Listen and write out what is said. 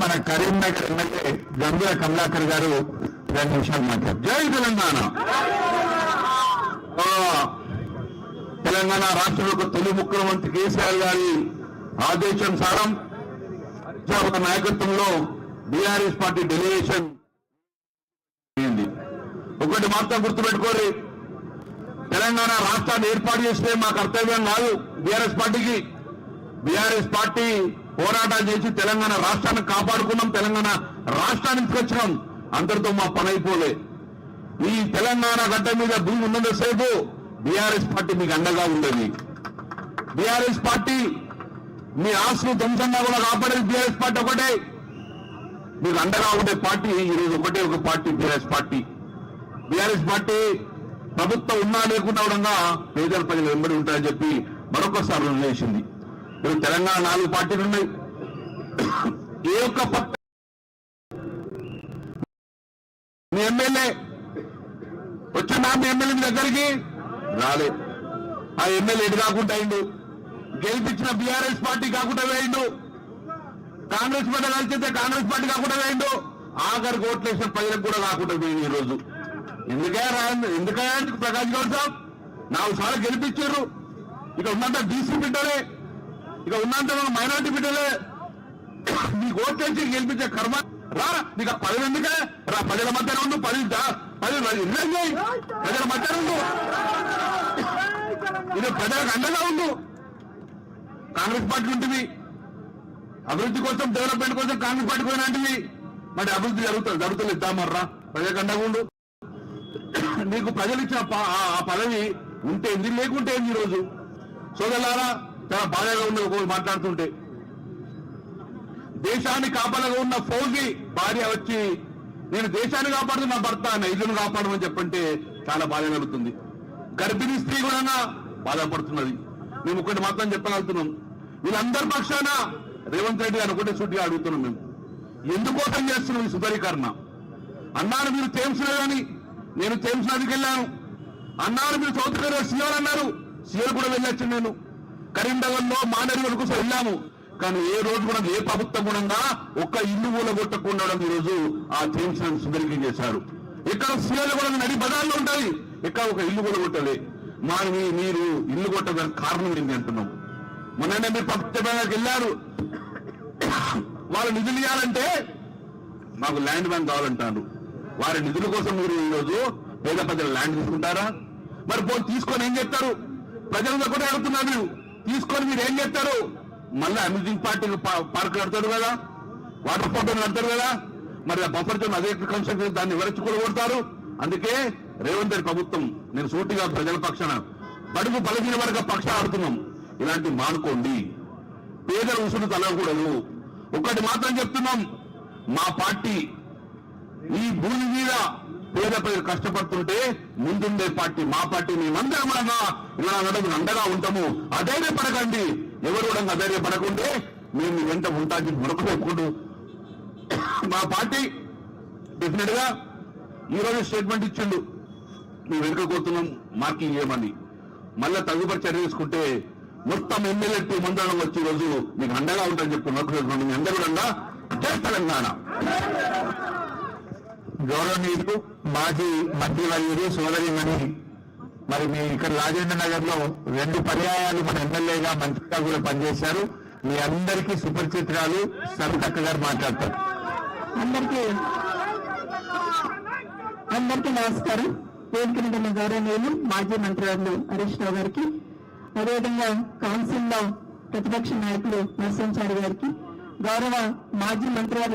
మన కరీంనగర్ ఎమ్మెల్యే గంగుల కమలాకర్ గారు 2 నిమిషాలు మాట్లాడారు. జై తెలంగాణ. తెలంగాణ రాష్ట్ర యొక్క తొలి ముఖ్యమంత్రి కేసీఆర్ గారి ఆదేశానుసారం నాయకత్వంలో బీఆర్ఎస్ పార్టీ డెలిగేషన్ అయింది. ఒకటి మాత్రం గుర్తుపెట్టుకోరు, తెలంగాణ రాష్ట్రాన్ని ఏర్పాటు చేస్తే మా కర్తవ్యం కాదు. బీఆర్ఎస్ పార్టీ పోరాటాలు చేసి తెలంగాణ రాష్ట్రాన్ని కాపాడుకున్నాం, తెలంగాణ రాష్ట్రాన్ని తీసుకొచ్చినాం. అందరితో మా పని అయిపోలే. ఈ తెలంగాణ గడ్డ మీద భూమి ఉన్నంతసేపు బీఆర్ఎస్ పార్టీ మీకు అండగా ఉండేది. బీఆర్ఎస్ పార్టీ మీ ఆస్తులు ధ్వంసంగా కూడా కాపాడేది బీఆర్ఎస్ పార్టీ ఒకటే. మీకు అండగా ఉండే పార్టీ ఈరోజు ఒకటే ఒక party, BRS party. BRS party ప్రభుత్వం ఉన్నా లేకుండా కూడా పేదల ప్రజలు వెంబడి ఉంటారని చెప్పి మరొకసారి రుజువు చేసింది. ఇప్పుడు తెలంగాణ 4 పార్టీలు ఉన్నాయి. ఏ ఒక్క మీ ఎమ్మెల్యే వచ్చినా మీ ఎమ్మెల్యే మీ దగ్గరికి రాలే. ఆ ఎమ్మెల్యే ఎటు కాకుండా అయిండు, గెలిపించిన బీఆర్ఎస్ పార్టీ కాకుండా వేయండు, కాంగ్రెస్ పార్టీ కలిసితే కాంగ్రెస్ పార్టీ కాకుండా వేయండు, ఆఖరికి ఓట్లేసిన ప్రజలకు కూడా కాకుండా పోయింది. ఈ రోజు ఎందుకయ్యా ప్రకాష్ గౌడ్ సాబ్ 4 సార్లు గెలిపించారు. ఇక ఉన్నంత బీసీ బిడ్డలే, ఇక ఉన్నంత మైనార్టీ బిడ్డలే మీకు ఓట్లేసి గెలిపించే కర్మ రా. నీకు ఆ పదవి ఎందుకే రా, ప్రజల మధ్యన ఉండు, ప్రజల మధ్యన ఉండు, ఇది ప్రజలకు అండగా ఉండు. కాంగ్రెస్ పార్టీ ఉంటుంది, అభివృద్ధి కోసం డెవలప్మెంట్ కోసం కాంగ్రెస్ పార్టీ పోయినవి. మరి అభివృద్ధి జరుగుతుంది మర్రా, ప్రజలకు అండగా ఉండు. నీకు ప్రజలు ఇచ్చిన ఆ పదవి ఉంటే ఏంది, లేకుంటే ఏంది. ఈరోజు సోదరులారా చాలా బాధగా ఉన్నది మాట్లాడుతుంటే. దేశాన్ని కాపాడగా ఉన్న ఫౌజీ భార్య వచ్చి నేను దేశాన్ని కాపాడుతూ నా భర్త నా ఇల్లును కాపాడమని చెప్పంటే చాలా బాధ కలుగుతుంది. గర్భిణీ స్త్రీ కూడా బాధపడుతున్నది. మేము ఒకటి మాత్రం చెప్పగలుగుతున్నాం, వీళ్ళందరి పక్షాన రేవంత్ రెడ్డి గారు ఒకటే సూటిగా అడుగుతున్నాం. మేము ఎందుకోసం చేస్తున్నాం ఈ సుందరీకరణ? అన్నారు మీరు థేమ్స్ లేదని, నేను థేమ్స్ నదికి వెళ్ళాను అన్నారు. మీరు సౌత్ కొరియా సీఎల్ అన్నారు, సీఎల్ కూడా వెళ్ళొచ్చు. నేను కరీంనగర్లో మానేరు వరకు వెళ్ళాము. కానీ ఏ రోజు కూడా ఏ ప్రభుత్వం కూడా ఒక్క ఇల్లు కూడా కొట్టకుండా ఈ రోజు ఆ థేమ్స్ సుందరీకరణ చేశారు. ఇక్కడ సీఎల్ కూడా నడి బజార్లో ఉంటుంది, ఇక్కడ ఒక ఇల్లు కూడా కొట్టలే. మీరు ఇల్లు కొట్టడానికి కారణం ఏంటి అంటున్నాం. మొన్ననే మీరు ప్రభుత్వంలోకి వెళ్ళారు, వాళ్ళు నిధులు ఇవ్వాలంటే మాకు ల్యాండ్ బ్యాంక్ కావాలంటారు. వారి నిధుల కోసం మీరు ఈరోజు పేద ప్రజల ల్యాండ్ తీసుకుంటారా? మరి తీసుకొని ఏం చేస్తారు? ప్రజలంతా కూడా అడుగుతున్నారు. మీరు తీసుకొని మీరు ఏం చేస్తారు? మళ్ళీ అమ్యూజింగ్ పార్క్ నడతారు కదా, వాటర్ ఫౌంటైన్ నడతారు కదా. మరి ఆ బఫర్ జోన్ అదే కన్స్ట్రక్షన్ దాన్ని ఎవరికి కూడా కొడతారు. అందుకే రేవంత్ రెడ్డి ప్రభుత్వం నేను సూటిగా ప్రజల పక్షాన బడుగు బలహీన వర్గ పక్షాన ఆడుతున్నాం. ఇలాంటి మానుకోండి, పేదల ఉసురు తలగకూడదు. ఒకటి మాత్రం చెప్తున్నాం, మా పార్టీ ఈ భూమి మీద పేద ప్రజలు కష్టపడుతుంటే ముందుండే పార్టీ మా పార్టీ. మేమందరం ఇలా అండగా ఉంటాము. అధైర్యపడకండి, ఎవరు కూడా అధైర్యపడకుంటే మేము మీ వెంట ఉంటాకి మరొకడు. మా పార్టీ డెఫినెట్ గా ఈరోజు స్టేట్మెంట్ ఇచ్చిండు, మేము వెనుకపోతున్నాం మార్కింగ్ చేయమని. మళ్ళా తదుపరి చర్య తీసుకుంటే మొత్తం ఎమ్మెల్యే టీం అందరం వచ్చి రోజు మీకు అండగా ఉంటారని చెప్తున్నాం. మీ అందరూ కూడా జై తెలంగాణ. గౌరవనీయులు మాజీ మంత్రివర్యులు సోదరిమణి, మరి మీ ఇక్కడ రాజేంద్ర నగర్ లో 2 పర్యాయాలు మన ఎమ్మెల్యేగా మంత్రిగా కూడా పనిచేశారు. మీ అందరికీ సుపరిచితురాలు సరితక్క గారు మాట్లాడతారు. అందరికీ నమస్కారం. వేదికనున్న గౌరవనీయులు మాజీ మంత్రివర్యులు హరీష్ రావు గారికి, అదేవిధంగా కౌన్సిల్ లో ప్రతిపక్ష నాయకులు నరసింహాచారి గారికి, గౌరవ మాజీ మంత్రివర్యులు